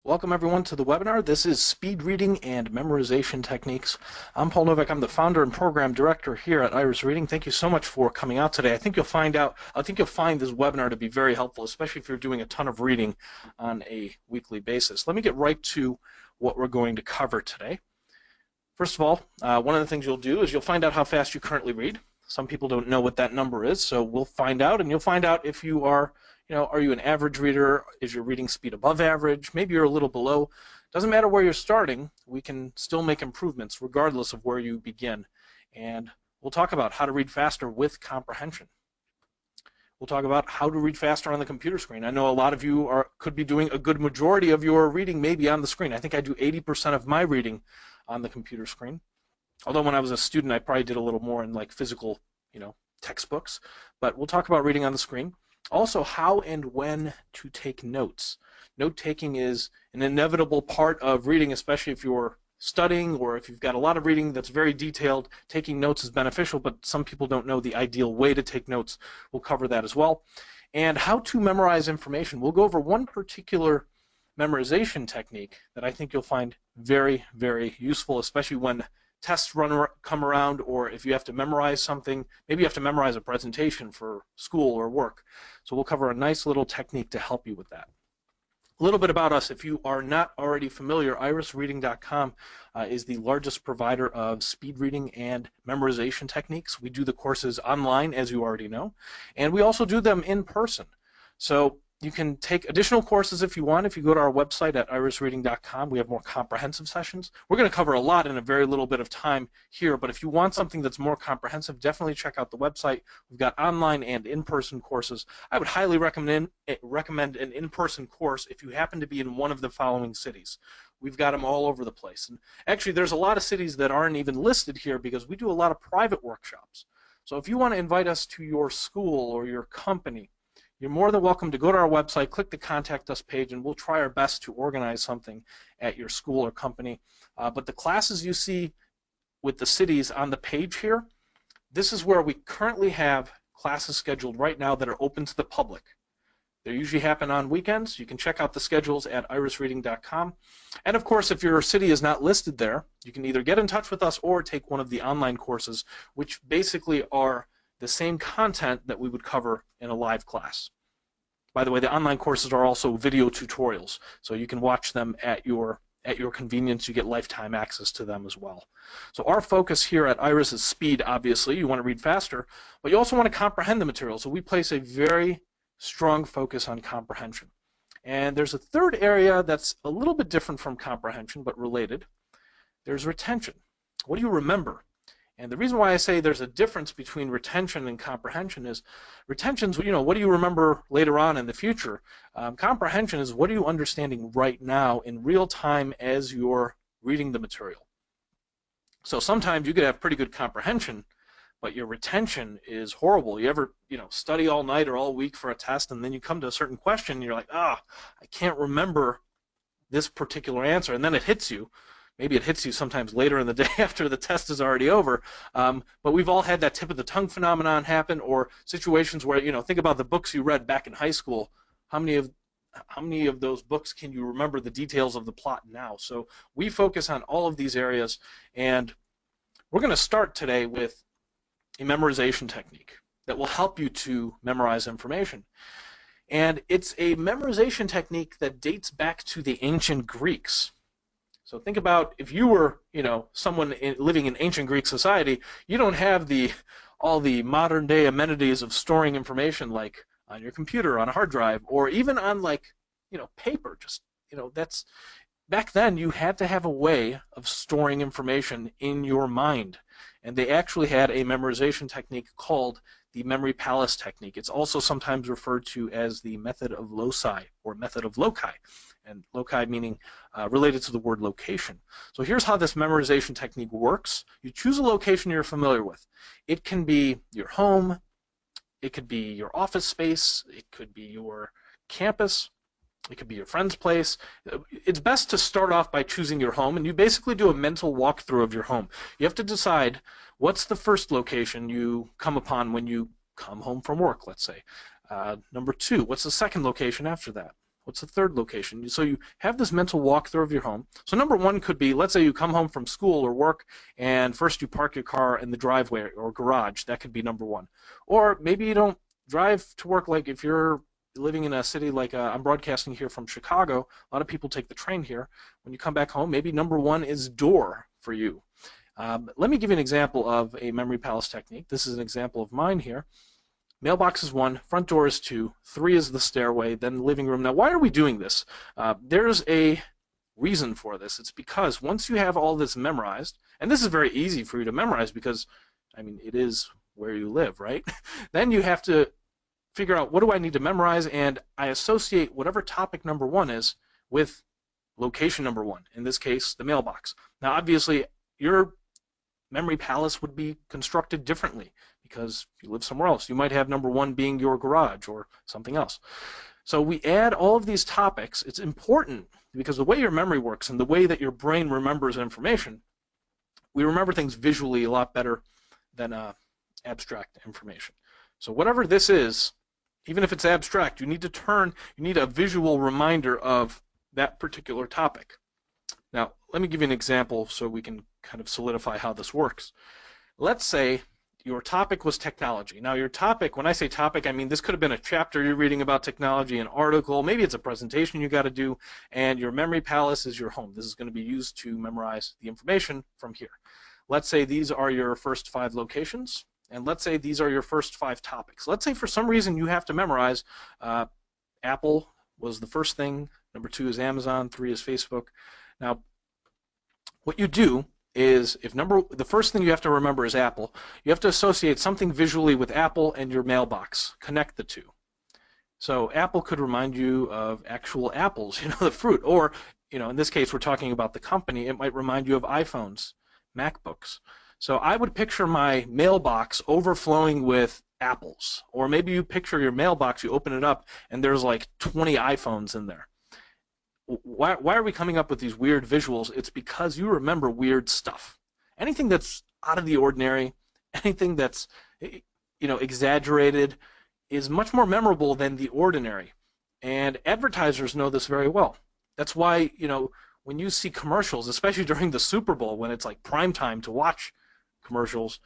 Welcome everyone to the webinar. This is Speed Reading and Memorization Techniques. I'm Paul Novak. I'm the founder and program director here at Iris Reading. Thank you so much for coming out today. I think you'll find this webinar to be very helpful, especially if you're doing a ton of reading on a weekly basis. Let me get right to what we're going to cover today. First of all, one of the things you'll do is you'll find out how fast you currently read. Some people don't know what that number is, so we'll find out, and you'll find out if you are are you an average reader? Is your reading speed above average? Maybe you're a little below. Doesn't matter where you're starting. We can still make improvements regardless of where you begin. And we'll talk about how to read faster with comprehension. We'll talk about how to read faster on the computer screen. I know a lot of you could be doing a good majority of your reading maybe on the screen. I think I do 80% of my reading on the computer screen. Although when I was a student, I probably did a little more in like physical, textbooks. But we'll talk about reading on the screen. Also, how and when to take notes. Note-taking is an inevitable part of reading, especially if you're studying or if you've got a lot of reading that's very detailed. Taking notes is beneficial, but some people don't know the ideal way to take notes. We'll cover that as well. And how to memorize information. We'll go over one particular memorization technique that I think you'll find very, very useful, especially when tests come around, or if you have to memorize something. Maybe you have to memorize a presentation for school or work. So we'll cover a nice little technique to help you with that. A little bit about us. If you are not already familiar, irisreading.com is the largest provider of speed reading and memorization techniques. We do the courses online, as you already know, and we also do them in person. So you can take additional courses if you want. If you go to our website at irisreading.com, we have more comprehensive sessions. We're going to cover a lot in a very little bit of time here, but if you want something that's more comprehensive, definitely check out the website. We've got online and in-person courses. I would highly recommend an in-person course if you happen to be in one of the following cities. We've got them all over the place. And actually, there's a lot of cities that aren't even listed here because we do a lot of private workshops. So if you want to invite us to your school or your company, you're more than welcome to go to our website, click the Contact Us page, and we'll try our best to organize something at your school or company. But the classes you see with the cities on the page here, this is where we currently have classes scheduled right now that are open to the public. They usually happen on weekends. You can check out the schedules at irisreading.com. And of course, if your city is not listed there, you can either get in touch with us or take one of the online courses, which basically are the same content that we would cover in a live class. By the way, the online courses are also video tutorials, so you can watch them at your convenience. You get lifetime access to them as well. So our focus here at Iris is speed, obviously. You want to read faster, but you also want to comprehend the material. So we place a very strong focus on comprehension. And there's a third area that's a little bit different from comprehension, but related. There's retention. What do you remember? And the reason why I say there's a difference between retention and comprehension is retention's, what do you remember later on in the future? Comprehension is what are you understanding right now in real time as you're reading the material. So sometimes you could have pretty good comprehension, but your retention is horrible. You ever, study all night or all week for a test, and then you come to a certain question, and you're like, I can't remember this particular answer, and then it hits you. Maybe it hits you sometimes later in the day after the test is already over. But we've all had that tip of the tongue phenomenon happen, or situations where, think about the books you read back in high school. How many of those books can you remember the details of the plot now? So we focus on all of these areas, and we're going to start today with a memorization technique that will help you to memorize information. And it's a memorization technique that dates back to the ancient Greeks. So think about if you were, someone living in ancient Greek society, you don't have all the modern day amenities of storing information like on your computer, on a hard drive, or even on paper. Just, that's back then you had to have a way of storing information in your mind. And they actually had a memorization technique called the memory palace technique. It's also sometimes referred to as the method of loci or method of loci. And loci meaning related to the word location. So here's how this memorization technique works. You choose a location you're familiar with. It can be your home, it could be your office space, it could be your campus, it could be your friend's place. It's best to start off by choosing your home, and you basically do a mental walkthrough of your home. You have to decide what's the first location you come upon when you come home from work, let's say. Number two, what's the second location after that? What's the third location? So you have this mental walkthrough of your home. So number one could be, let's say you come home from school or work, and first you park your car in the driveway or garage. That could be number one. Or maybe you don't drive to work. Like if you're living in a city like I'm broadcasting here from Chicago, a lot of people take the train here. When you come back home, maybe number one is door for you. Let me give you an example of a memory palace technique. This is an example of mine here. Mailbox is 1, front door is 2, 3 is the stairway, then the living room. Now, why are we doing this? There's a reason for this. It's because once you have all this memorized, and this is very easy for you to memorize because, I mean, it is where you live, right? Then you have to figure out, what do I need to memorize? And I associate whatever topic number 1 is with location number 1, in this case, the mailbox. Now, obviously, your memory palace would be constructed differently because you live somewhere else. You might have number 1 being your garage or something else. So we add all of these topics. It's important because the way your memory works and the way that your brain remembers information, we remember things visually a lot better than abstract information. So whatever this is, even if it's abstract, you need a visual reminder of that particular topic. Now, let me give you an example so we can kind of solidify how this works. Let's say your topic was technology. Now, your topic, when I say topic, I mean this could have been a chapter you're reading about technology, an article, maybe it's a presentation you got to do, and your memory palace is your home. This is going to be used to memorize the information from here. Let's say these are your first 5 locations, and let's say these are your first 5 topics. Let's say for some reason you have to memorize Apple was the first thing, number 2 is Amazon, 3 is Facebook. Now, what you do is, if the first thing you have to remember is Apple, you have to associate something visually with Apple and your mailbox. Connect the two. So Apple could remind you of actual apples, the fruit. Or, in this case, we're talking about the company. It might remind you of iPhones, MacBooks. So I would picture my mailbox overflowing with apples. Or maybe you picture your mailbox, you open it up, and there's like 20 iPhones in there. Why are we coming up with these weird visuals? It's because you remember weird stuff. Anything that's out of the ordinary, anything that's exaggerated, is much more memorable than the ordinary. And advertisers know this very well. That's why, when you see commercials, especially during the Super Bowl, when it's like prime time to watch commercials,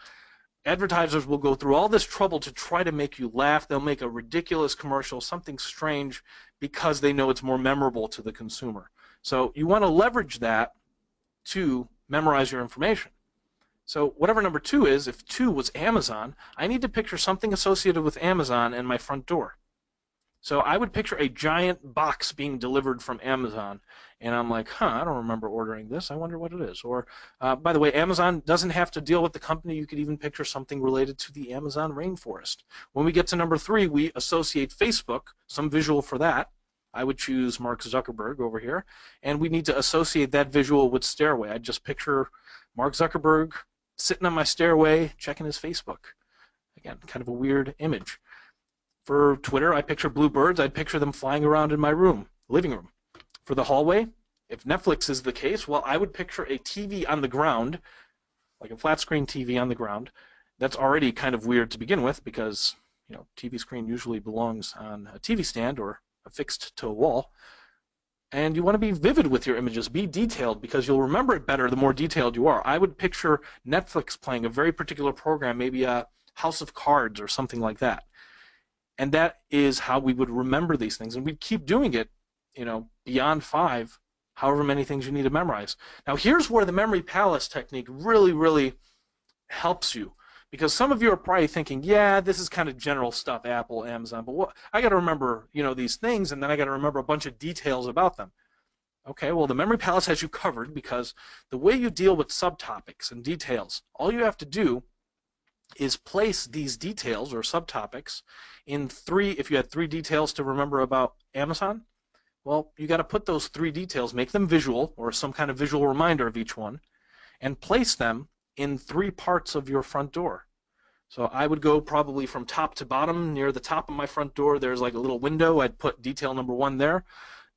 advertisers will go through all this trouble to try to make you laugh. They'll make a ridiculous commercial, something strange, because they know it's more memorable to the consumer. So you want to leverage that to memorize your information. So whatever number 2 is, if 2 was Amazon, I need to picture something associated with Amazon and my front door. So I would picture a giant box being delivered from Amazon, and I'm like, I don't remember ordering this. I wonder what it is. Or, by the way, Amazon doesn't have to deal with the company. You could even picture something related to the Amazon rainforest. When we get to number 3, we associate Facebook, some visual for that. I would choose Mark Zuckerberg over here, and we need to associate that visual with stairway. I'd just picture Mark Zuckerberg sitting on my stairway checking his Facebook. Again, kind of a weird image. For Twitter, I picture blue birds. I'd picture them flying around in my living room. For the hallway, if Netflix is the case, well, I would picture a TV on the ground, like a flat screen TV on the ground. That's already kind of weird to begin with because, TV screen usually belongs on a TV stand or affixed to a wall. And you want to be vivid with your images, be detailed, because you'll remember it better the more detailed you are. I would picture Netflix playing a very particular program, maybe a House of Cards or something like that. And that is how we would remember these things. And we'd keep doing it, beyond 5, however many things you need to memorize. Now, here's where the memory palace technique really, really helps you. Because some of you are probably thinking, yeah, this is kind of general stuff, Apple, Amazon, but I got to remember, these things, and then I got to remember a bunch of details about them. Okay, well, the memory palace has you covered because the way you deal with subtopics and details, all you have to do is place these details or subtopics in 3. If you had 3 details to remember about Amazon, well, you got to put those 3 details, make them visual or some kind of visual reminder of each one, and place them in 3 parts of your front door. So I would go probably from top to bottom. Near the top of my front door, there's like a little window. I'd put detail number 1 there.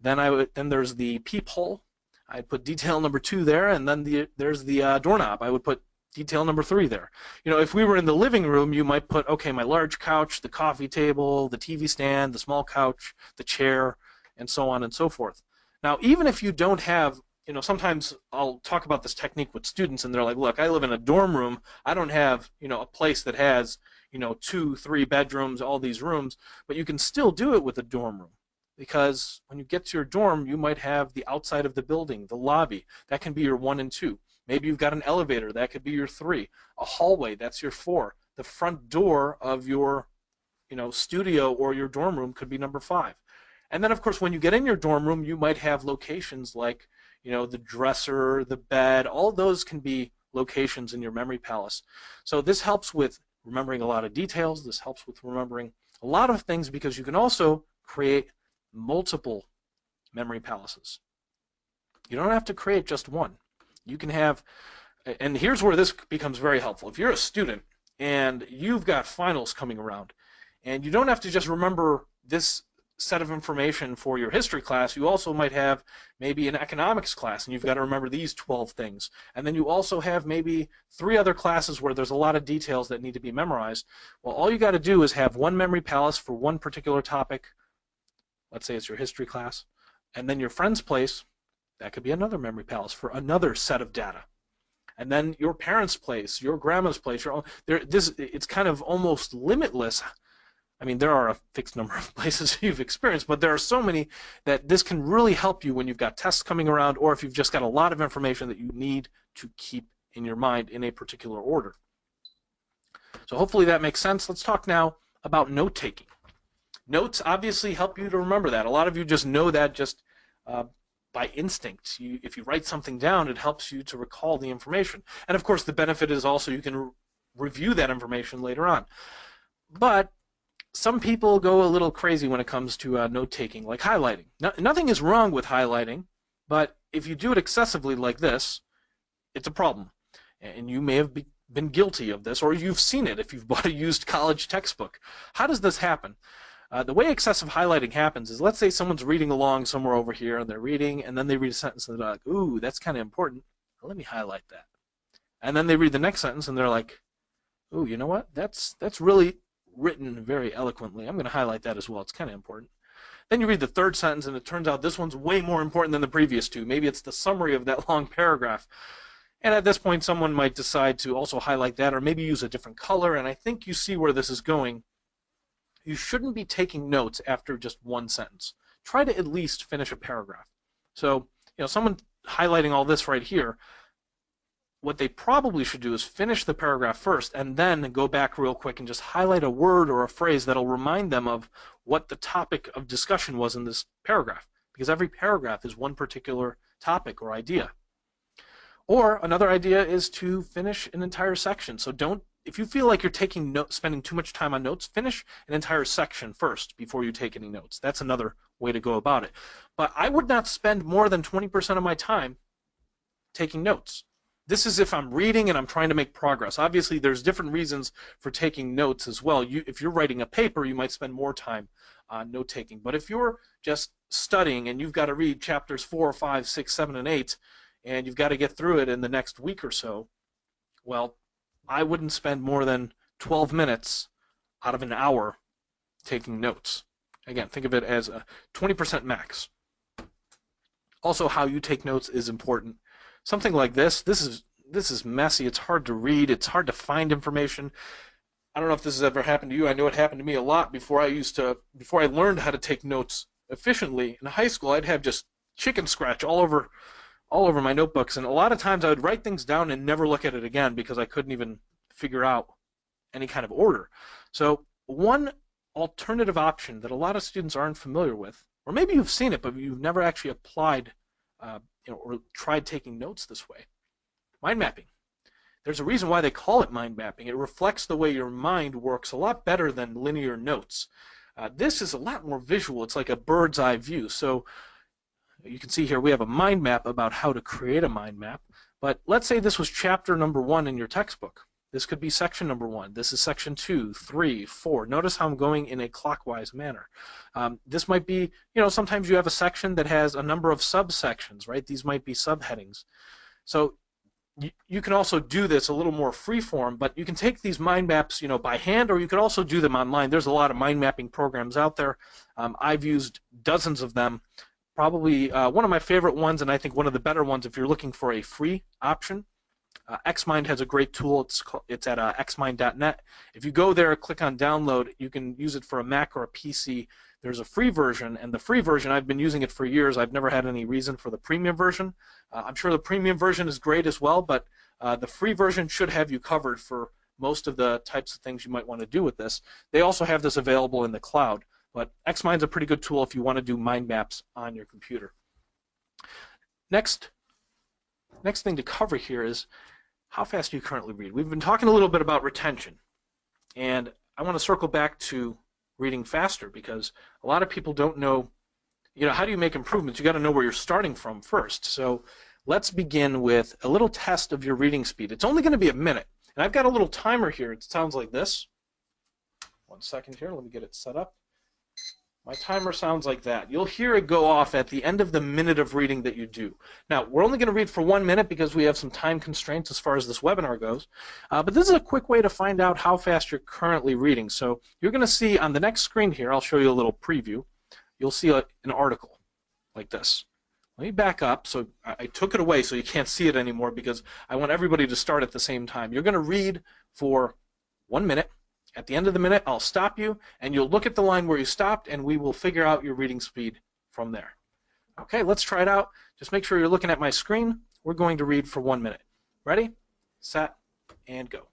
Then there's the peephole. I'd put detail number 2 there, and then there's the doorknob. I would put detail number 3 there. If we were in the living room, you might put, okay, my large couch, the coffee table, the TV stand, the small couch, the chair, and so on and so forth. Now, even if you don't have, sometimes I'll talk about this technique with students and they're like, look, I live in a dorm room. I don't have, a place that has, 2, 3 bedrooms, all these rooms, but you can still do it with a dorm room. Because when you get to your dorm, you might have the outside of the building, the lobby. That can be your 1 and 2. Maybe you've got an elevator. That could be your 3. A hallway. That's your 4. The front door of your, studio or your dorm room could be number 5. And then, of course, when you get in your dorm room, you might have locations like, the dresser, the bed. All those can be locations in your memory palace. So this helps with remembering a lot of details. This helps with remembering a lot of things because you can also create multiple memory palaces. You don't have to create just one. You can have, and here's where this becomes very helpful. If you're a student and you've got finals coming around, and you don't have to just remember this set of information for your history class, you also might have maybe an economics class, and you've got to remember these 12 things. And then you also have maybe 3 other classes where there's a lot of details that need to be memorized. Well, all you got to do is have one memory palace for one particular topic. Let's say it's your history class. And then your friend's place, that could be another memory palace for another set of data. And then your parents' place, your grandma's place, it's kind of almost limitless. I mean, there are a fixed number of places you've experienced, but there are so many that this can really help you when you've got tests coming around or if you've just got a lot of information that you need to keep in your mind in a particular order. So hopefully that makes sense. Let's talk now about note-taking. Notes obviously help you to remember that. A lot of you just know that just by instinct. If you write something down, it helps you to recall the information. And of course, the benefit is also you can review that information later on. But some people go a little crazy when it comes to note-taking, like highlighting. Nothing is wrong with highlighting, but if you do it excessively like this, it's a problem. And you may have been guilty of this, or you've seen it if you've bought a used college textbook. How does this happen? The way excessive highlighting happens is, let's say someone's reading along somewhere over here, and they're reading, and then they read a sentence, and they're like, ooh, that's kind of important. Let me highlight that. And then they read the next sentence, and they're like, ooh, you know what? That's really written very eloquently. I'm going to highlight that as well. It's kind of important. Then you read the third sentence, and it turns out this one's way more important than the previous two. Maybe it's the summary of that long paragraph. And at this point, someone might decide to also highlight that, or maybe use a different color, and I think you see where this is going. You shouldn't be taking notes after just one sentence. Try to at least finish a paragraph. So, someone highlighting all this right here, what they probably should do is finish the paragraph first and then go back real quick and just highlight a word or a phrase that'll remind them of what the topic of discussion was in this paragraph. Because every paragraph is one particular topic or idea. Or another idea is to finish an entire section. So if you feel like you're spending too much time on notes, finish an entire section first before you take any notes. That's another way to go about it. But I would not spend more than 20% of my time taking notes. This is if I'm reading and I'm trying to make progress. Obviously, there's different reasons for taking notes as well. If you're writing a paper, you might spend more time on note-taking. But if you're just studying and you've got to read chapters 4, 5, 6, 7, and 8, and you've got to get through it in the next week or so, well, I wouldn't spend more than 12 minutes out of an hour taking notes. Again, think of it as a 20% max. Also, how you take notes is important. Something like this is messy. It's hard to read. It's hard to find information. I don't know if this has ever happened to you. I know it happened to me a lot before I learned how to take notes efficiently. In high school, I'd have just chicken scratch all over my notebooks, and a lot of times I would write things down and never look at it again because I couldn't even figure out any kind of order. So one alternative option that a lot of students aren't familiar with, or maybe you've seen it but you've never actually applied or tried taking notes this way, mind mapping. There's a reason why they call it mind mapping. It reflects the way your mind works a lot better than linear notes. This is a lot more visual. It's like a bird's eye view. So you can see here we have a mind map about how to create a mind map. But let's say this was chapter number 1 in your textbook. This could be section number 1. This is section 2, 3, 4. Notice how I'm going in a clockwise manner. This might be, sometimes you have a section that has a number of subsections, right? These might be subheadings. So you can also do this a little more freeform, but you can take these mind maps, by hand, or you could also do them online. There's a lot of mind mapping programs out there. I've used dozens of them. Probably one of my favorite ones, and I think one of the better ones if you're looking for a free option. Xmind has a great tool. It's at xmind.net. If you go there, click on download, you can use it for a Mac or a PC. There's a free version, and the free version, I've been using it for years. I've never had any reason for the premium version. I'm sure the premium version is great as well, but the free version should have you covered for most of the types of things you might want to do with this. They also have this available in the cloud, but Xmind's a pretty good tool if you want to do mind maps on your computer. Next thing to cover here is how fast do you currently read? We've been talking a little bit about retention, and I want to circle back to reading faster because a lot of people don't know, how do you make improvements? You got to know where you're starting from first. So let's begin with a little test of your reading speed. It's only going to be a minute, and I've got a little timer here. It sounds like this. 1 second here. Let me get it set up. My timer sounds like that. You'll hear it go off at the end of the minute of reading that you do. Now, we're only going to read for 1 minute because we have some time constraints as far as this webinar goes. But this is a quick way to find out how fast you're currently reading. So you're going to see on the next screen here, I'll show you a little preview. You'll see an article like this. Let me back up. So I took it away so you can't see it anymore because I want everybody to start at the same time. You're going to read for 1 minute. At the end of the minute, I'll stop you, and you'll look at the line where you stopped, and we will figure out your reading speed from there. Okay, let's try it out. Just make sure you're looking at my screen. We're going to read for 1 minute. Ready, set, and go.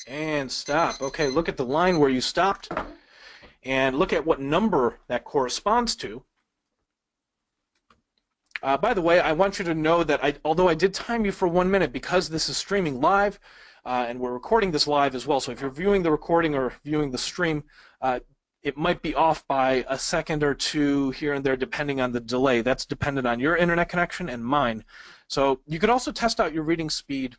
And stop. Okay, look at the line where you stopped, and look at what number that corresponds to. By the way, I want you to know that although I did time you for 1 minute, because this is streaming live, and we're recording this live as well, so if you're viewing the recording or viewing the stream, it might be off by a second or two here and there depending on the delay. That's dependent on your internet connection and mine. So you could also test out your reading speed.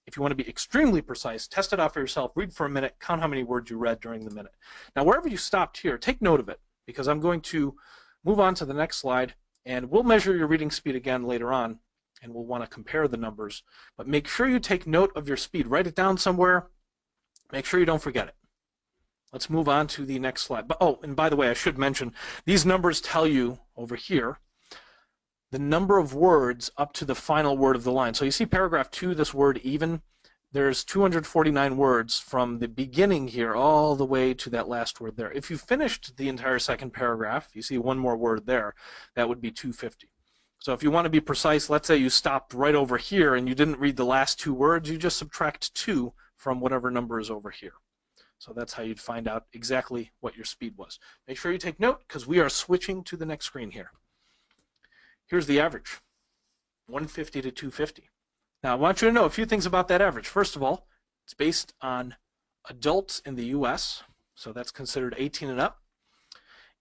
If you want to be extremely precise, test it out for yourself. Read for a minute, count how many words you read during the minute. Now, wherever you stopped here, take note of it, because I'm going to move on to the next slide, and we'll measure your reading speed again later on, and we'll want to compare the numbers. But make sure you take note of your speed. Write it down somewhere. Make sure you don't forget it. Let's move on to the next slide. Oh, and by the way, I should mention, these numbers tell you over here the number of words up to the final word of the line. So you see paragraph 2, this word even, there's 249 words from the beginning here all the way to that last word there. If you finished the entire second paragraph, you see one more word there, that would be 250. So if you want to be precise, let's say you stopped right over here and you didn't read the last 2 words, you just subtract 2 from whatever number is over here. So that's how you'd find out exactly what your speed was. Make sure you take note, because we are switching to the next screen here. Here's the average, 150 to 250. Now, I want you to know a few things about that average. First of all, it's based on adults in the U.S., so that's considered 18 and up.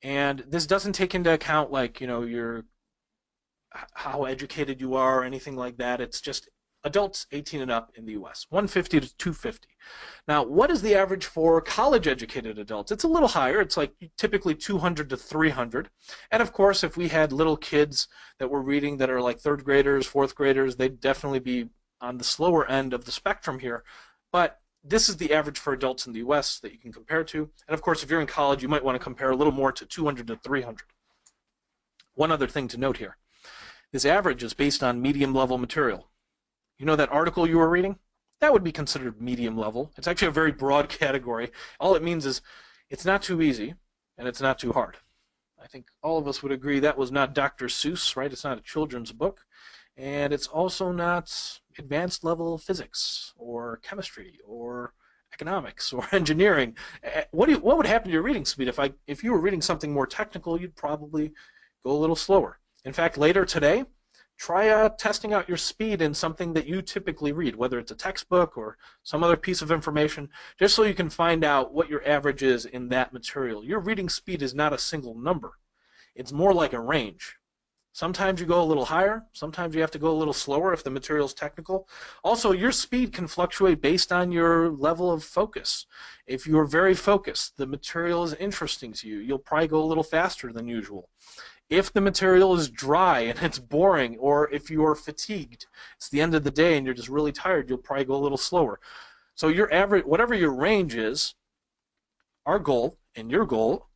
And this doesn't take into account, like, how educated you are or anything like that. It's just adults 18 and up in the U.S., 150 to 250. Now, what is the average for college-educated adults? It's a little higher. It's like typically 200 to 300. And of course, if we had little kids that were reading that are like 3rd graders, 4th graders, they'd definitely be on the slower end of the spectrum here. But this is the average for adults in the U.S. that you can compare to. And of course, if you're in college, you might want to compare a little more to 200 to 300. One other thing to note here. This average is based on medium level material. You know that article you were reading? That would be considered medium level. It's actually a very broad category. All it means is It's not too easy, and it's not too hard. I think all of us would agree that was not Dr. Seuss, right? It's not a children's book. And it's also not advanced level physics or chemistry or economics or engineering. What would happen to your reading speed if you were reading something more technical? You'd probably go a little slower. In fact, later today, try testing out your speed in something that you typically read, whether it's a textbook or some other piece of information, just so you can find out what your average is in that material. Your reading speed is not a single number. It's more like a range. Sometimes you go a little higher. Sometimes you have to go a little slower if the material is technical. Also, your speed can fluctuate based on your level of focus. If you're very focused, the material is interesting to you, you'll probably go a little faster than usual. If the material is dry and it's boring, or if you're fatigued, it's the end of the day and you're just really tired, you'll probably go a little slower. So your average, whatever your range is, our goal and your goal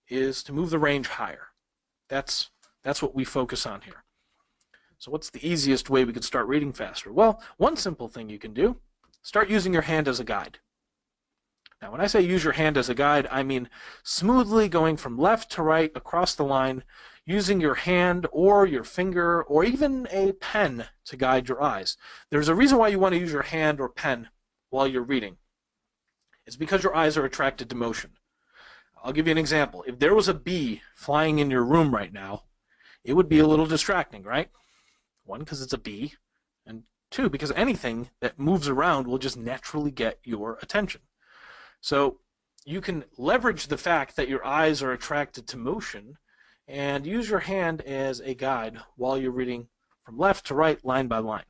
is to move the range higher. That's what we focus on here. So what's the easiest way we could start reading faster? Well, one simple thing you can do, start using your hand as a guide. Now, when I say use your hand as a guide, I mean smoothly going from left to right across the line, using your hand or your finger or even a pen to guide your eyes. There's a reason why you want to use your hand or pen while you're reading. It's because your eyes are attracted to motion. I'll give you an example. If there was a bee flying in your room right now, it would be a little distracting, right? One, because it's a bee, and two, because anything that moves around will just naturally get your attention. So you can leverage the fact that your eyes are attracted to motion and use your hand as a guide while you're reading from left to right, line by line.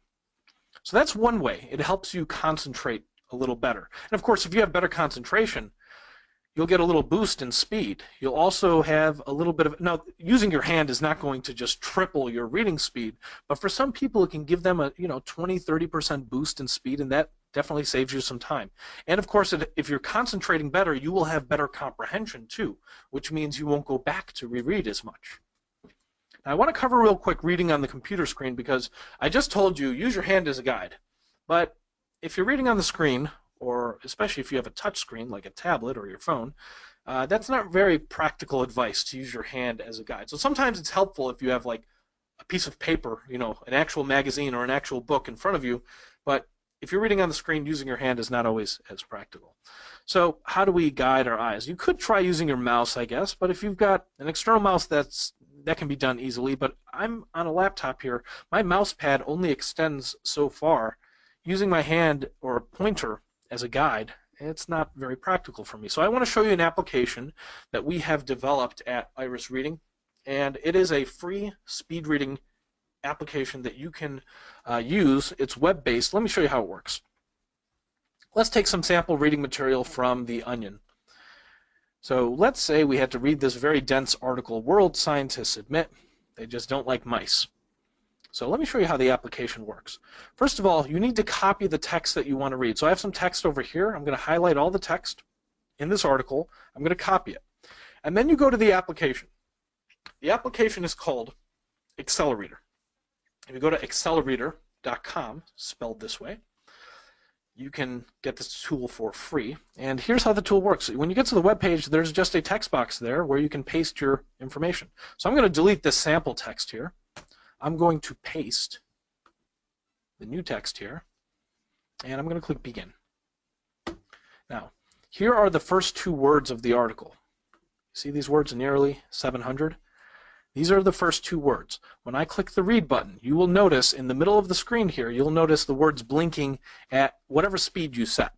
So that's one way. It helps you concentrate a little better. And of course, if you have better concentration, you'll get a little boost in speed. You'll also have a little bit of, now using your hand is not going to just triple your reading speed, but for some people it can give them a 20-30% boost in speed, and that definitely saves you some time. And of course, if you're concentrating better, you will have better comprehension too, which means you won't go back to reread as much. Now I want to cover real quick reading on the computer screen, because I just told you use your hand as a guide, but if you're reading on the screen, or especially if you have a touch screen like a tablet or your phone, that's not very practical advice to use your hand as a guide. So sometimes it's helpful if you have like a piece of paper, an actual magazine or an actual book in front of you, but if you're reading on the screen, using your hand is not always as practical. So how do we guide our eyes? You could try using your mouse, I guess, but if you've got an external mouse, that can be done easily, but I'm on a laptop here. My mouse pad only extends so far. Using my hand or pointer as a guide, it's not very practical for me. So I want to show you an application that we have developed at Iris Reading, and it is a free speed reading application that you can use. It's web-based. Let me show you how it works. Let's take some sample reading material from The Onion. So let's say we had to read this very dense article, World Scientists Admit They Just Don't Like Mice. So let me show you how the application works. First of all, you need to copy the text that you want to read. So I have some text over here. I'm going to highlight all the text in this article. I'm going to copy it. And then you go to the application. The application is called Accelerator. If you go to accelerator.com, spelled this way, you can get this tool for free. And here's how the tool works. When you get to the web page, there's just a text box there where you can paste your information. So I'm going to delete this sample text here. I'm going to paste the new text here, and I'm going to click Begin. Now, here are the first two words of the article. See these words, nearly 700? These are the first two words. When I click the Read button, you will notice in the middle of the screen here, you'll notice the words blinking at whatever speed you set.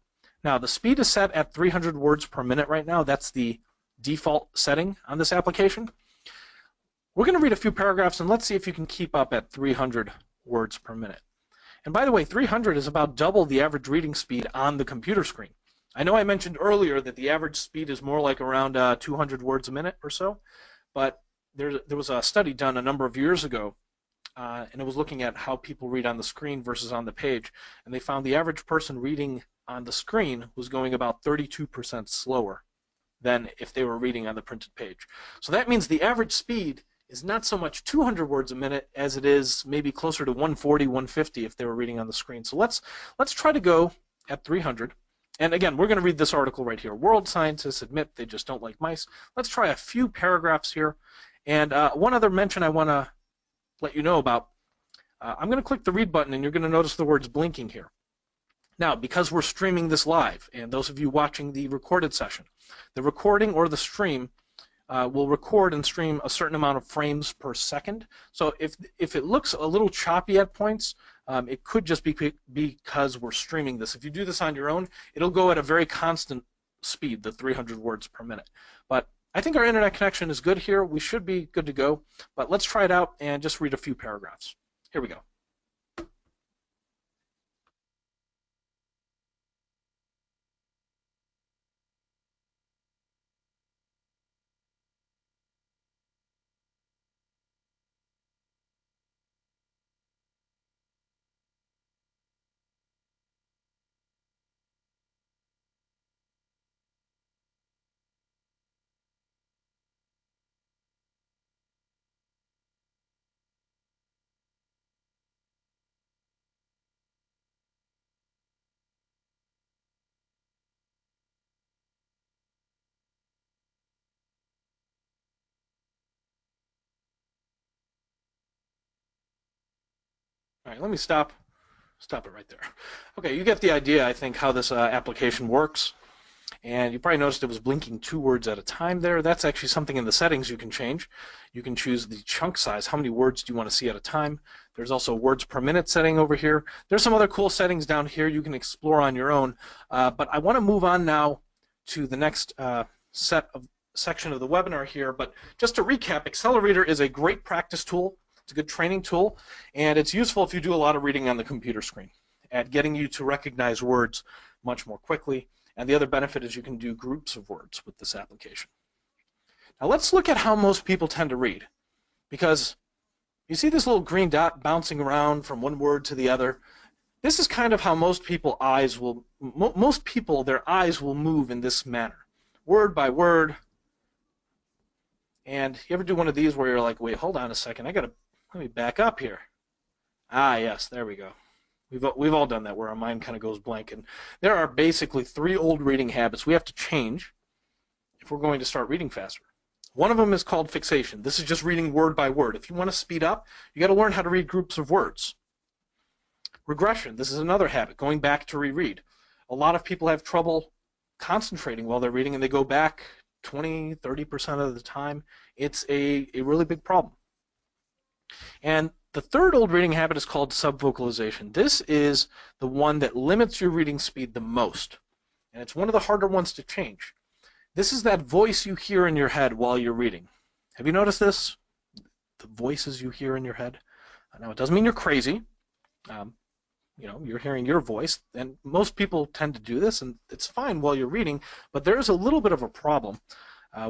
Now, the speed is set at 300 words per minute right now. That's the default setting on this application. We're going to read a few paragraphs, and let's see if you can keep up at 300 words per minute. And by the way, 300 is about double the average reading speed on the computer screen. I know I mentioned earlier that the average speed is more like around 200 words a minute or so, but there was a study done a number of years ago, and it was looking at how people read on the screen versus on the page, and they found the average person reading on the screen was going about 32% slower than if they were reading on the printed page. So that means the average speed is not so much 200 words a minute as it is maybe closer to 140, 150 if they were reading on the screen. So let's try to go at 300. And again, we're going to read this article right here. World scientists admit they just don't like mice. Let's try a few paragraphs here. And one other mention I want to let you know about. I'm going to click the read button, and you're going to notice the words blinking here. Now, because we're streaming this live, and those of you watching the recorded session, the recording or the stream will record and stream a certain amount of frames per second. So if it looks a little choppy at points, it could just be because we're streaming this. If you do this on your own, it'll go at a very constant speed, the 300 words per minute. But I think our internet connection is good here. We should be good to go. But let's try it out and just read a few paragraphs. Here we go. All right, let me stop it right there. Okay, you get the idea, I think, how this application works. And you probably noticed it was blinking 2 words at a time there. That's actually something in the settings you can change. You can choose the chunk size. How many words do you want to see at a time? There's also words per minute setting over here. There's some other cool settings down here you can explore on your own. But I want to move on now to the next section of the webinar here. But just to recap, Accelerator is a great practice tool. It's a good training tool, and it's useful if you do a lot of reading on the computer screen at getting you to recognize words much more quickly. And the other benefit is you can do groups of words with this application. Now let's look at how most people tend to read, because you see this little green dot bouncing around from one word to the other. This is kind of how most people their eyes will move in this manner, word by word. And you ever do one of these where you're like, wait, hold on a second, let me back up here. Ah, yes, there we go. We've all done that, where our mind kind of goes blank. And there are basically 3 old reading habits we have to change if we're going to start reading faster. One of them is called fixation. This is just reading word by word. If you want to speed up, you got to learn how to read groups of words. Regression. This is another habit, going back to reread. A lot of people have trouble concentrating while they're reading, and they go back 20, 30% of the time. It's a really big problem. And the third old reading habit is called subvocalization. This is the one that limits your reading speed the most. And it's one of the harder ones to change. This is that voice you hear in your head while you're reading. Have you noticed this? The voices you hear in your head. Now, it doesn't mean you're crazy. You're hearing your voice, and most people tend to do this, and it's fine while you're reading, but there's a little bit of a problem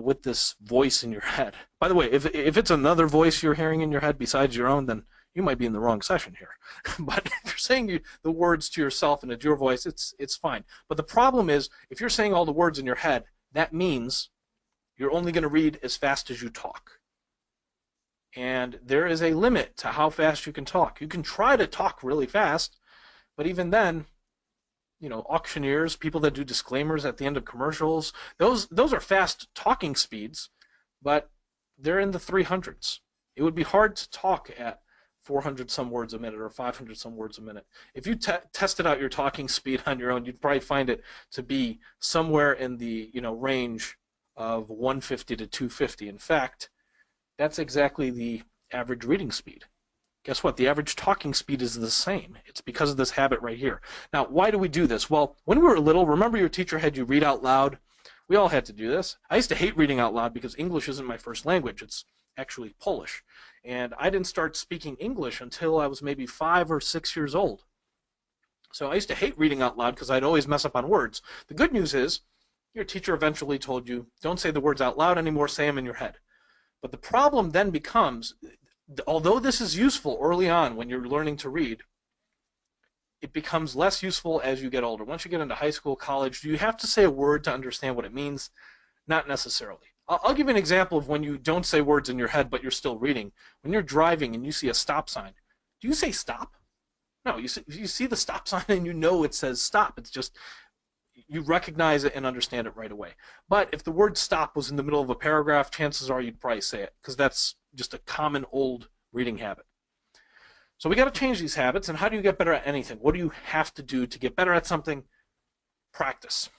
with this voice in your head. By the way, if it's another voice you're hearing in your head besides your own, then you might be in the wrong session here. But if you're saying the words to yourself and it's your voice, it's fine. But the problem is, if you're saying all the words in your head, that means you're only going to read as fast as you talk. And there is a limit to how fast you can talk. You can try to talk really fast, but even then, auctioneers, people that do disclaimers at the end of commercials, those are fast talking speeds, but they're in the 300s. It would be hard to talk at 400 some words a minute or 500 some words a minute. If you tested out your talking speed on your own, you'd probably find it to be somewhere in the range of 150 to 250. In fact, that's exactly the average reading speed. Guess what? The average talking speed is the same. It's because of this habit right here. Now, why do we do this? Well, when we were little, remember your teacher had you read out loud? We all had to do this. I used to hate reading out loud because English isn't my first language. It's actually Polish. And I didn't start speaking English until I was maybe 5 or 6 years old. So I used to hate reading out loud because I'd always mess up on words. The good news is your teacher eventually told you, don't say the words out loud anymore, say them in your head. But the problem then becomes, although this is useful early on when you're learning to read, it becomes less useful as you get older. Once you get into high school, college, do you have to say a word to understand what it means? Not necessarily. I'll give you an example of when you don't say words in your head, but you're still reading. When you're driving and you see a stop sign, do you say stop? No, you see the stop sign and you know it says stop. It's just, you recognize it and understand it right away. But if the word stop was in the middle of a paragraph, chances are you'd probably say it, because that's just a common old reading habit. So we got to change these habits. And how do you get better at anything? What do you have to do to get better at something? Practice.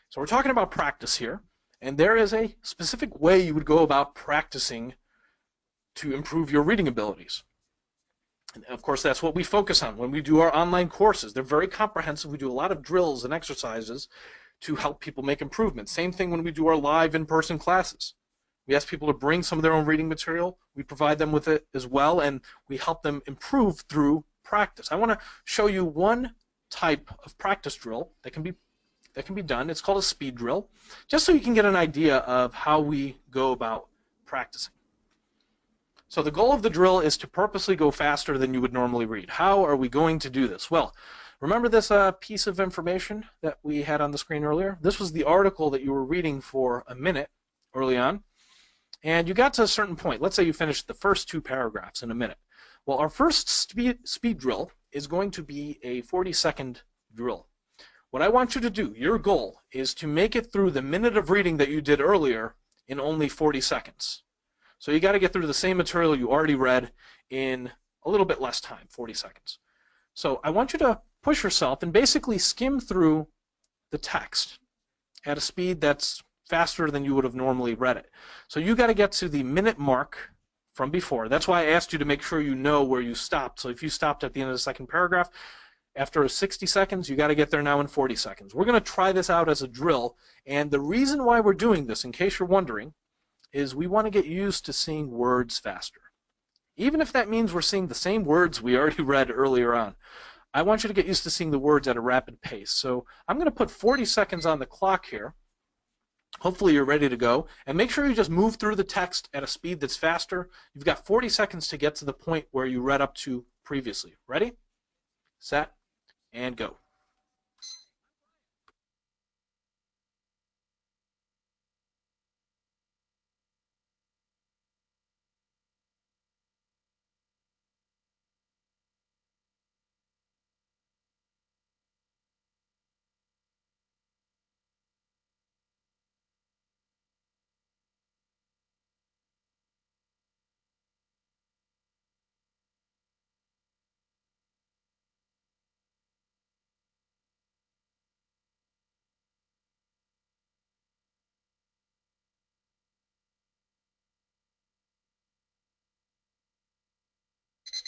So we're talking about practice here, and there is a specific way you would go about practicing to improve your reading abilities. And of course, that's what we focus on when we do our online courses. They're very comprehensive. We do a lot of drills and exercises to help people make improvements. Same thing when we do our live in-person classes. We ask people to bring some of their own reading material. We provide them with it as well, and we help them improve through practice. I want to show you one type of practice drill that can be done. It's called a speed drill, just so you can get an idea of how we go about practicing. So the goal of the drill is to purposely go faster than you would normally read. How are we going to do this? Well, remember this piece of information that we had on the screen earlier? This was the article that you were reading for a minute early on, and you got to a certain point. Let's say you finished the first 2 paragraphs in a minute. Well, our first speed drill is going to be a 40-second drill. What I want you to do, your goal, is to make it through the minute of reading that you did earlier in only 40 seconds. So you got to get through the same material you already read in a little bit less time, 40 seconds. So I want you to push yourself and basically skim through the text at a speed that's faster than you would have normally read it. So you got to get to the minute mark from before. That's why I asked you to make sure you know where you stopped. So if you stopped at the end of the second paragraph, after 60 seconds, you got to get there now in 40 seconds. We're going to try this out as a drill, and the reason why we're doing this, in case you're wondering, is we want to get used to seeing words faster. Even if that means we're seeing the same words we already read earlier on. I want you to get used to seeing the words at a rapid pace. So I'm going to put 40 seconds on the clock here. Hopefully you're ready to go. And make sure you just move through the text at a speed that's faster. You've got 40 seconds to get to the point where you read up to previously. Ready? Set, and go.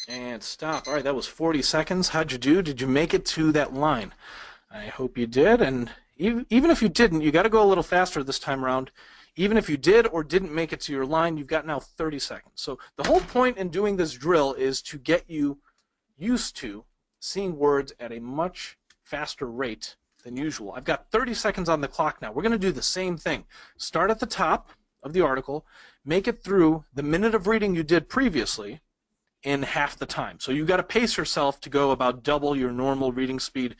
And stop. All right, that was 40 seconds. How'd you do? Did you make it to that line? I hope you did. And even if you didn't, you got to go a little faster this time around. Even if you did or didn't make it to your line, you've got now 30 seconds. So the whole point in doing this drill is to get you used to seeing words at a much faster rate than usual. I've got 30 seconds on the clock now. We're going to do the same thing. Start at the top of the article, make it through the minute of reading you did previously in half the time. So you've got to pace yourself to go about double your normal reading speed.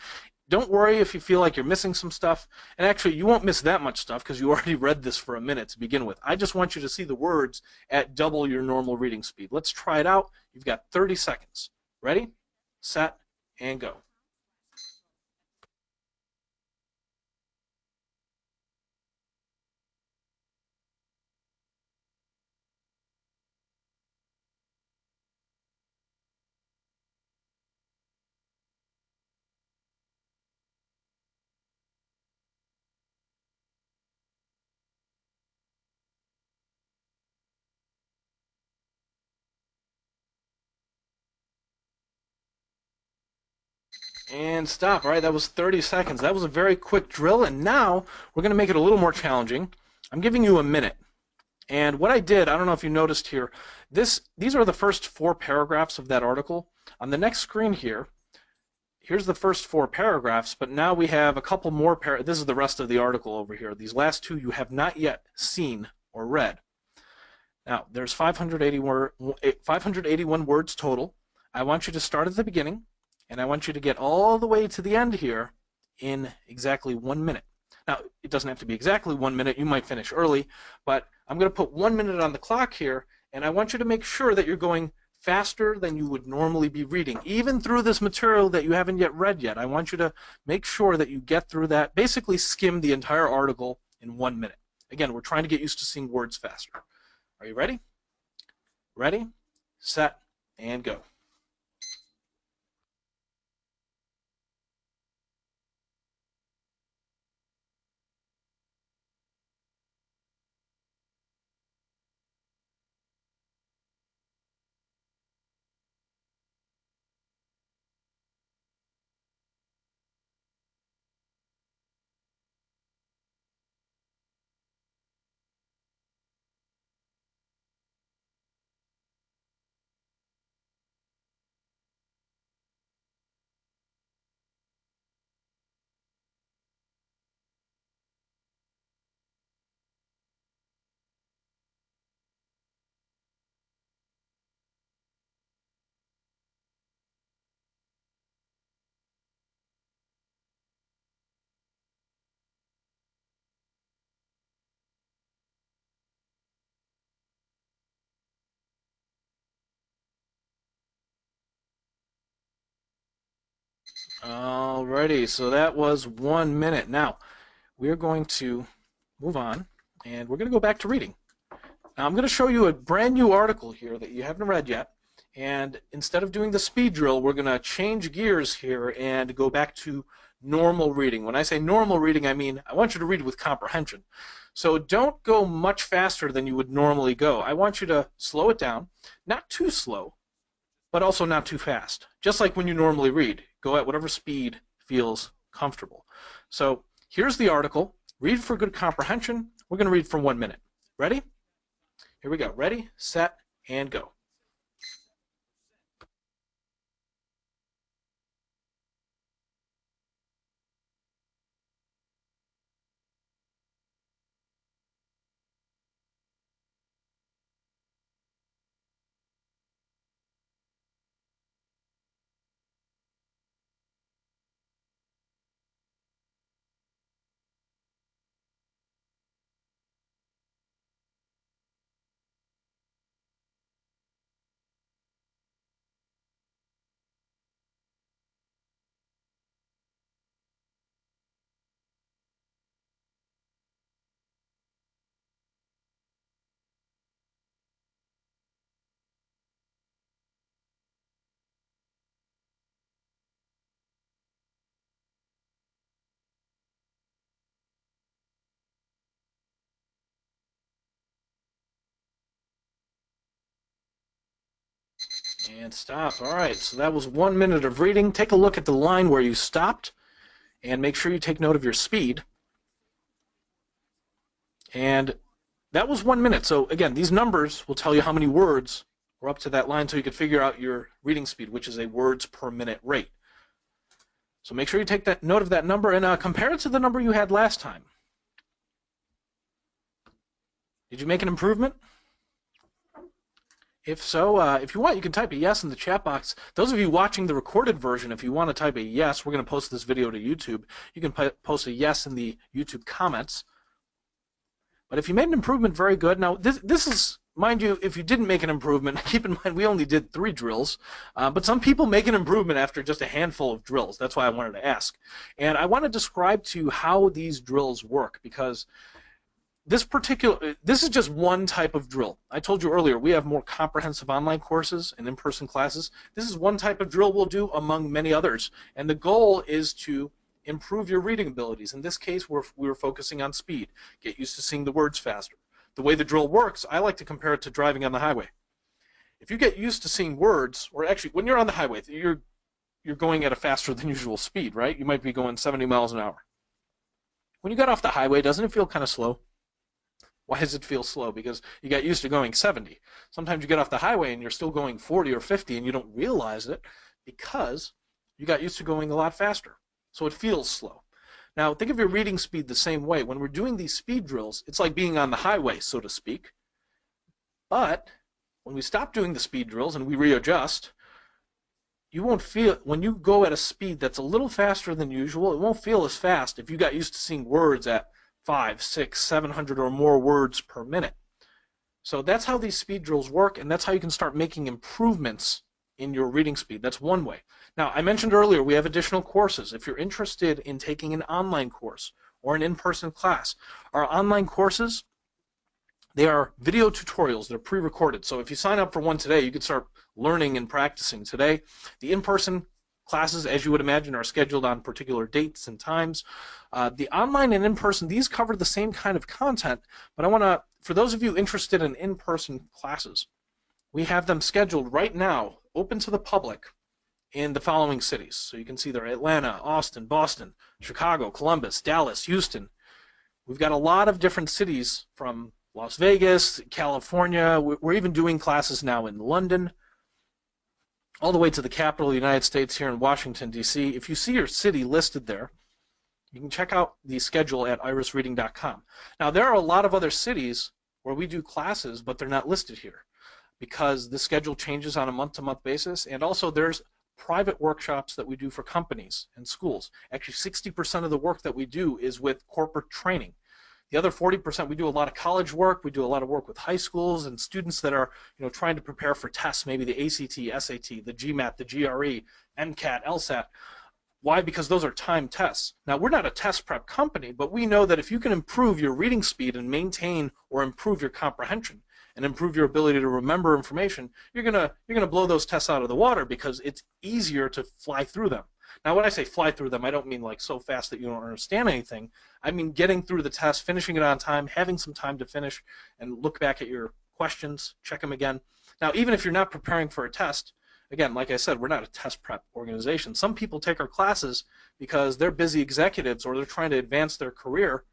Don't worry if you feel like you're missing some stuff. And actually, you won't miss that much stuff because you already read this for a minute to begin with. I just want you to see the words at double your normal reading speed. Let's try it out. You've got 30 seconds. Ready, set, and go. And stop. All right, that was 30 seconds. That was a very quick drill, and now we're going to make it a little more challenging. I'm giving you a minute. And what I did, I don't know if you noticed here, these are the first 4 paragraphs of that article. On the next screen here, here's the first 4 paragraphs, but now we have a couple more this is the rest of the article over here. These last 2 you have not yet seen or read. Now, there's 581 words total. I want you to start at the beginning, and I want you to get all the way to the end here in exactly 1 minute. Now, it doesn't have to be exactly 1 minute. You might finish early, but I'm going to put 1 minute on the clock here, and I want you to make sure that you're going faster than you would normally be reading, even through this material that you haven't yet read yet. I want you to make sure that you get through that, basically skim the entire article in 1 minute. Again, we're trying to get used to seeing words faster. Are you ready? Ready, set, and go. Alrighty, so that was 1 minute. Now, we're going to move on, and we're going to go back to reading. Now, I'm going to show you a brand new article here that you haven't read yet, and instead of doing the speed drill, we're going to change gears here and go back to normal reading. When I say normal reading, I mean I want you to read with comprehension. So don't go much faster than you would normally go. I want you to slow it down, not too slow, but also not too fast. Just like when you normally read. Go at whatever speed feels comfortable. So here's the article. Read for good comprehension. We're going to read for 1 minute. Ready? Here we go. Ready, set, and go. And stop. All right, so that was 1 minute of reading. Take a look at the line where you stopped, and make sure you take note of your speed. And that was 1 minute. So again, these numbers will tell you how many words were up to that line so you can figure out your reading speed, which is a words per minute rate. So make sure you take that note of that number and compare it to the number you had last time. Did you make an improvement? If so, if you want, you can type a yes in the chat box. Those of you watching the recorded version, if you want to type a yes, we're going to post this video to YouTube. You can post a yes in the YouTube comments. But if you made an improvement, very good. Now, this is, mind you, if you didn't make an improvement, keep in mind we only did 3 drills. But some people make an improvement after just a handful of drills. That's why I wanted to ask. And I want to describe to you how these drills work, because this is just one type of drill. I told you earlier, we have more comprehensive online courses and in-person classes. This is one type of drill we'll do among many others. And the goal is to improve your reading abilities. In this case, we were focusing on speed. Get used to seeing the words faster. The way the drill works, I like to compare it to driving on the highway. If you get used to seeing words, or actually, when you're on the highway, you're going at a faster than usual speed, right? You might be going 70 miles an hour. When you get off the highway, doesn't it feel kind of slow? Why does it feel slow? Because you got used to going 70. Sometimes you get off the highway and you're still going 40 or 50 and you don't realize it because you got used to going a lot faster. So it feels slow. Now think of your reading speed the same way. When we're doing these speed drills, it's like being on the highway, so to speak. But when we stop doing the speed drills and we readjust, you won't feel, when you go at a speed that's a little faster than usual, it won't feel as fast if you got used to seeing words at 500, 600, 700 or more words per minute. So that's how these speed drills work, and that's how you can start making improvements in your reading speed. That's one way. Now, I mentioned earlier we have additional courses. If you're interested in taking an online course or an in-person class, our online courses, they are video tutorials. They're pre-recorded. So if you sign up for one today, you can start learning and practicing today. The in-person classes, as you would imagine, are scheduled on particular dates and times. The online and in-person, these cover the same kind of content, but I want to, for those of you interested in in-person classes, we have them scheduled right now, open to the public, in the following cities. So you can see they're Atlanta, Austin, Boston, Chicago, Columbus, Dallas, Houston. We've got a lot of different cities from Las Vegas, California. We're even doing classes now in London, all the way to the capital of the United States here in Washington, D.C. If you see your city listed there, you can check out the schedule at irisreading.com. Now, there are a lot of other cities where we do classes, but they're not listed here because the schedule changes on a month-to-month basis, and also there's private workshops that we do for companies and schools. Actually, 60% of the work that we do is with corporate training. The other 40%, we do a lot of college work. We do a lot of work with high schools and students that are, trying to prepare for tests, maybe the ACT, SAT, the GMAT, the GRE, MCAT, LSAT. Why? Because those are timed tests. Now, we're not a test prep company, but we know that if you can improve your reading speed and maintain or improve your comprehension and improve your ability to remember information, you're gonna blow those tests out of the water because it's easier to fly through them. Now, when I say fly through them, I don't mean like so fast that you don't understand anything. I mean getting through the test, finishing it on time, having some time to finish, and look back at your questions, check them again. Now, even if you're not preparing for a test, again, like I said, we're not a test prep organization. Some people take our classes because they're busy executives or they're trying to advance their career,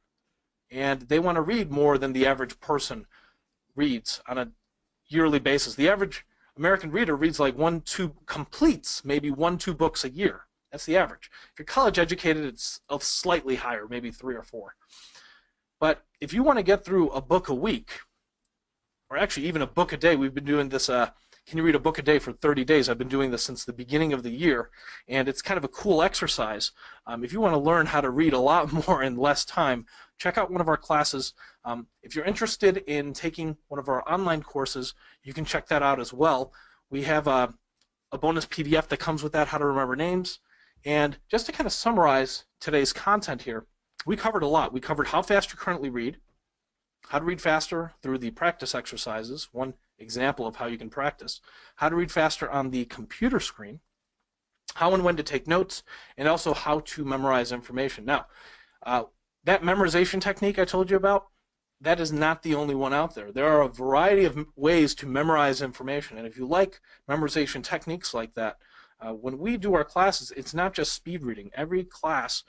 and they want to read more than the average person reads on a yearly basis. The average American reader reads like completes maybe 1-2 books a year. That's the average. If you're college educated, it's slightly higher, maybe 3 or 4. But if you want to get through a book a week, or actually even a book a day, we've been doing this, can you read a book a day for 30 days? I've been doing this since the beginning of the year, and it's kind of a cool exercise. If you want to learn how to read a lot more in less time, check out one of our classes. If you're interested in taking one of our online courses, you can check that out as well. We have a bonus PDF that comes with that, how to remember names. And just to kind of summarize today's content here, we covered a lot. We covered how fast you currently read, how to read faster through the practice exercises, one example of how you can practice, how to read faster on the computer screen, how and when to take notes, and also how to memorize information. Now, that memorization technique I told you about, that is not the only one out there. There are a variety of ways to memorize information, and if you like memorization techniques like that, when we do our classes, it's not just speed reading. Every class,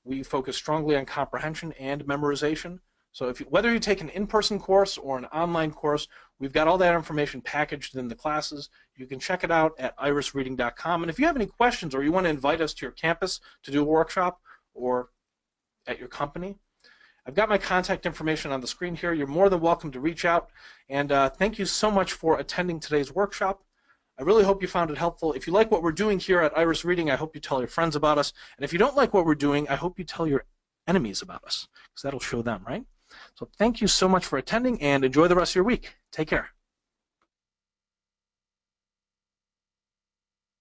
we focus strongly on comprehension and memorization. So whether you take an in-person course or an online course, we've got all that information packaged in the classes. You can check it out at irisreading.com. And if you have any questions or you want to invite us to your campus to do a workshop or at your company, I've got my contact information on the screen here. You're more than welcome to reach out. And thank you so much for attending today's workshop. I really hope you found it helpful. If you like what we're doing here at Iris Reading, I hope you tell your friends about us. And if you don't like what we're doing, I hope you tell your enemies about us, because that'll show them, right? So thank you so much for attending, and enjoy the rest of your week. Take care.